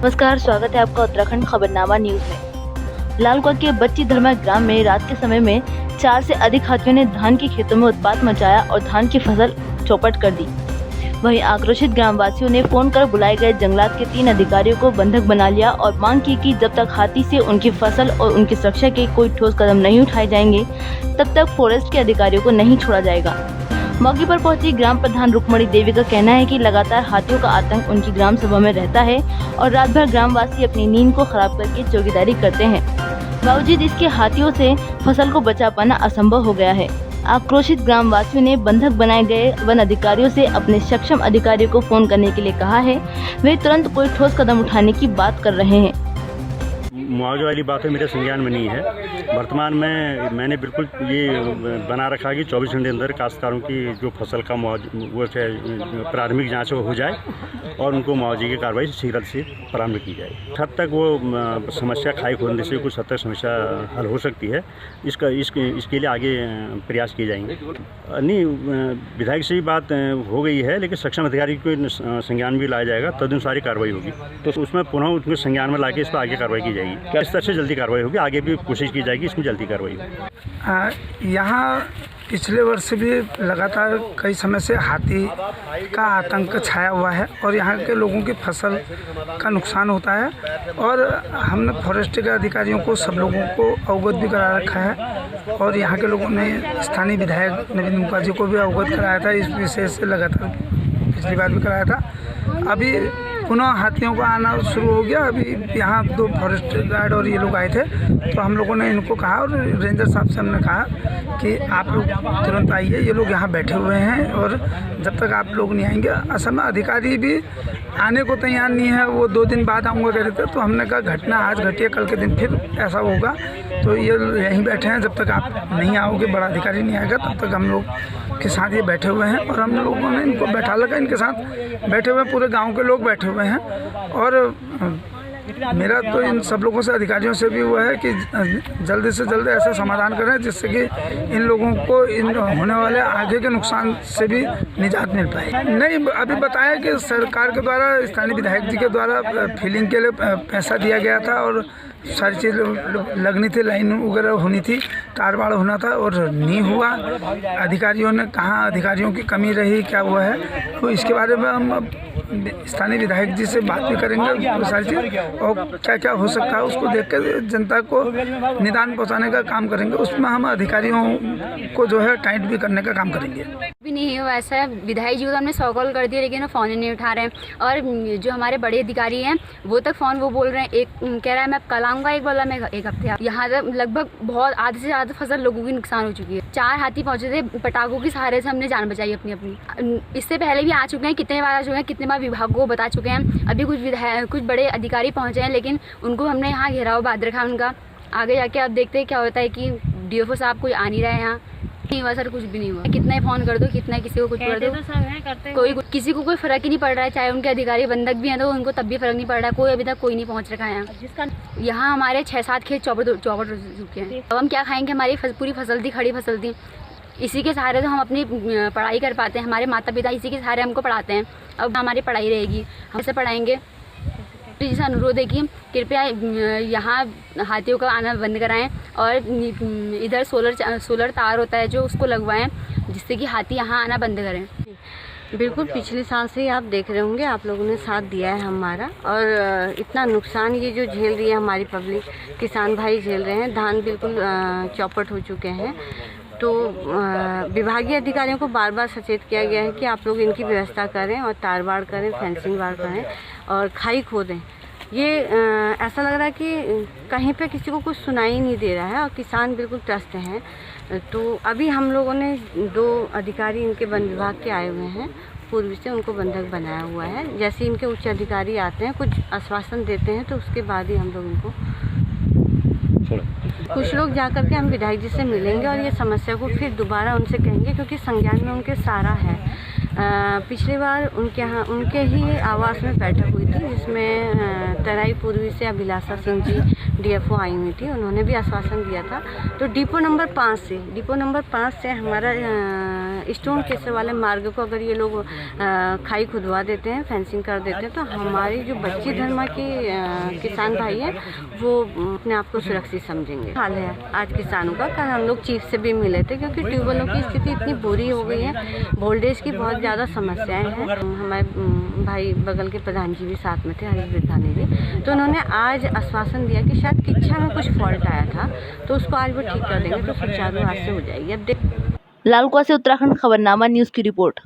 नमस्कार, स्वागत है आपका उत्तराखंड खबरनामा न्यूज में। लालगढ़ के बच्ची धर्मा ग्राम में रात के समय में 4 से अधिक हाथियों ने धान के खेतों में उत्पात मचाया और धान की फसल चौपट कर दी। वहीं आक्रोशित ग्रामवासियों ने फोन कर बुलाए गए जंगलात के 3 अधिकारियों को बंधक बना लिया और मांग की कि जब तक हाथी से उनकी फसल और उनकी सुरक्षा के कोई ठोस कदम नहीं उठाए जाएंगे, तब तक फॉरेस्ट के अधिकारियों को नहीं छोड़ा जाएगा। मौके पर पहुंची ग्राम प्रधान रुक्मणी देवी का कहना है कि लगातार हाथियों का आतंक उनकी ग्राम सभा में रहता है और रात भर ग्रामवासी अपनी नींद को खराब करके चौकीदारी करते हैं। बावजूद इसके हाथियों से फसल को बचा पाना असंभव हो गया है। आक्रोशित ग्रामवासियों ने बंधक बनाए गए वन अधिकारियों से अपने सक्षम अधिकारियों को फोन करने के लिए कहा है। वे तुरंत कोई ठोस कदम उठाने की बात कर रहे हैं। मुआवजे वाली बात मेरे संज्ञान में नहीं है। वर्तमान में मैंने बिल्कुल ये बना रखा है कि 24 घंटे अंदर काश्तकारों की जो फसल का वो प्राथमिक जांच हो जाए और उनको मुआवजे की कार्रवाई शीघ्र से प्रारंभ की जाए। हद तक वो समस्या खाई खोदने से कुछ हद तक समस्या हल हो सकती है। इसके लिए आगे प्रयास किए जाएंगे। नहीं, विधायक से भी बात हो गई है, लेकिन सक्षम अधिकारी को संज्ञान भी लाया जाएगा, तदनुसार कार्रवाई होगी। तो उसमें पुनः उनको संज्ञान में लाके इस पर आगे कार्रवाई की जाएगी। इस तरह से जल्दी कार्रवाई होगी, आगे भी कोशिश की जाएगी इसमें जल्दी कार्रवाई होगी। यहाँ पिछले वर्ष भी लगातार कई समय से हाथी का आतंक छाया हुआ है और यहाँ के लोगों की फसल का नुकसान होता है और हमने फॉरेस्ट के अधिकारियों को सब लोगों को अवगत भी करा रखा है और यहाँ के लोगों ने स्थानीय विधायक नवीन मुखर्जी को भी अवगत कराया था। इस विषय से लगातार पिछली बार भी कराया था। अभी पुनः हाथियों का आना शुरू हो गया। अभी यहाँ 2 फॉरेस्ट गार्ड और ये लोग आए थे, तो हम लोगों ने इनको कहा और रेंजर साहब से हमने कहा कि आप लोग तुरंत आइए, ये लोग यहाँ बैठे हुए हैं और जब तक आप लोग नहीं आएंगे। असल में अधिकारी भी आने को तैयार नहीं है, वो 2 दिन बाद आऊँगा कह रहे थे। तो हमने कहा घटना आज घटी है, कल के दिन फिर ऐसा होगा, तो ये यहीं बैठे हैं। जब तक आप नहीं आओगे, बड़ा अधिकारी नहीं आएगा, तब तक हम लोग के साथ ये बैठे हुए हैं और हम लोगों ने इनको बैठा लगा। इनके साथ बैठे हुए पूरे गांव के लोग बैठे हुए हैं और मेरा तो इन सब लोगों से, अधिकारियों से भी वो है कि जल्दी से जल्दी ऐसा समाधान करें जिससे कि इन लोगों को इन होने वाले आगे के नुकसान से भी निजात मिल पाए। नहीं, अभी बताया कि सरकार के द्वारा, स्थानीय विधायक जी के द्वारा फीलिंग के लिए पैसा दिया गया था और सारी चीज़ लगनी थी, लाइन वगैरह होनी थी, तार बाड़ होना था और नहीं हुआ। अधिकारियों ने कहाँ अधिकारियों की कमी रही, क्या हुआ है, तो इसके बारे में हम स्थानीय विधायक जी से बात भी करेंगे सारी चीज़ और क्या क्या हो सकता है उसको देख कर जनता को निदान पहुंचाने का काम करेंगे। उसमें हम अधिकारियों को जो है टाइट भी करने का काम करेंगे। भी नहीं हुआ ऐसा है। विधायक जी को तो हमने 100 कॉल कर दिया, लेकिन वो फ़ोन ही नहीं उठा रहे हैं और जो हमारे बड़े अधिकारी हैं वो तक फ़ोन वो बोल रहे हैं, एक कह रहा है मैं कल आऊँगा, एक बोला मैं 1 हफ्ते। यहाँ तक लगभग बहुत आधे से ज़्यादा फसल लोगों की नुकसान हो चुकी है। 4 हाथी पहुँचे थे, पटाखों के सहारे से हमने जान बचाई अपनी। इससे पहले भी आ चुके हैं, कितने बार आ चुके हैं, कितने बार विभाग को बता चुके हैं। अभी कुछ बड़े अधिकारी पहुँचे हैं, लेकिन उनको हमने यहाँ घेराव बांध रखा उनका। आगे जाके अब देखते हैं क्या होता है कि DFO साहब कोई आ नहीं रहा है यहाँ। नहीं हुआ सर, कुछ भी नहीं हुआ। कितना ही फ़ोन कर दो, कितना किसी को कुछ कर दो, कोई किसी को कोई फ़र्क ही नहीं पड़ रहा है। चाहे उनके अधिकारी बंधक भी हैं तो उनको तब भी फ़र्क नहीं पड़ रहा है। कोई अभी तक कोई नहीं पहुँच रखा है यहाँ। हमारे 6-7 खेत चौपट हो चुके हैं। अब हम क्या खाएँगे? हमारी पूरी फसल थी, खड़ी फसल थी। इसी के सहारे तो हम अपनी पढ़ाई कर पाते हैं। हमारे माता पिता इसी के सहारे हमको पढ़ाते हैं। अब हमारी पढ़ाई रहेगी, हम कैसे पढ़ाएंगे? प्लीज़ अनुरोध है कि कृपया यहाँ हाथियों का आना बंद कराएं और इधर सोलर तार होता है जो उसको लगवाएं, जिससे कि हाथी यहाँ आना बंद करें। बिल्कुल, पिछले साल से ही आप देख रहे होंगे, आप लोगों ने साथ दिया है हमारा और इतना नुकसान ये जो झेल रही है हमारी पब्लिक, किसान भाई झेल रहे हैं। धान बिल्कुल चौपट हो चुके हैं। तो विभागीय अधिकारियों को बार बार सचेत किया गया है कि आप लोग इनकी व्यवस्था करें और तार बाड़ करें, फेंसिंग बाड़ करें और खाई खोदें। ये ऐसा लग रहा है कि कहीं पे किसी को कुछ सुनाई नहीं दे रहा है और किसान बिल्कुल त्रस्त हैं। तो अभी हम लोगों ने 2 अधिकारी इनके वन विभाग के आए हुए हैं, पूर्व से उनको बंधक बनाया हुआ है। जैसे इनके उच्च अधिकारी आते हैं, कुछ आश्वासन देते हैं, तो उसके बाद ही हम लोग इनको कुछ लोग जाकर के हम विधायक जी से मिलेंगे और ये समस्या को फिर दोबारा उनसे कहेंगे, क्योंकि संज्ञान में उनके सारा है। पिछली बार उनके यहाँ उनके ही आवास में बैठक हुई थी, जिसमें तराई पूर्वी से अभिलाषा सिंह जी DFO आई हुई थी। उन्होंने भी आश्वासन दिया था। तो डिपो नंबर 5 से हमारा स्टोन केसर वाले मार्ग को अगर ये लोग खाई खुदवा देते हैं, फेंसिंग कर देते हैं, तो हमारी जो बच्ची धर्मा की किसान भाई हैं वो अपने आप को सुरक्षित समझेंगे। हाल है आज किसानों का, कल हम लोग चीफ से भी मिले थे क्योंकि ट्यूबवेलों की स्थिति इतनी बुरी हो गई है, वोल्टेज की बहुत ज़्यादा समस्याएं हैं। हमारे भाई बगल के प्रधान जी भी साथ में थे, हरीश बिरधानी जी, तो उन्होंने आज आश्वासन दिया कि शायद किच्छा में कुछ फॉल्ट आया था तो उसको आज वो ठीक कर देंगे, तो सुचारू आज से हो जाएगी। अब लालकुआ से उत्तराखंड खबरनामा न्यूज़ की रिपोर्ट।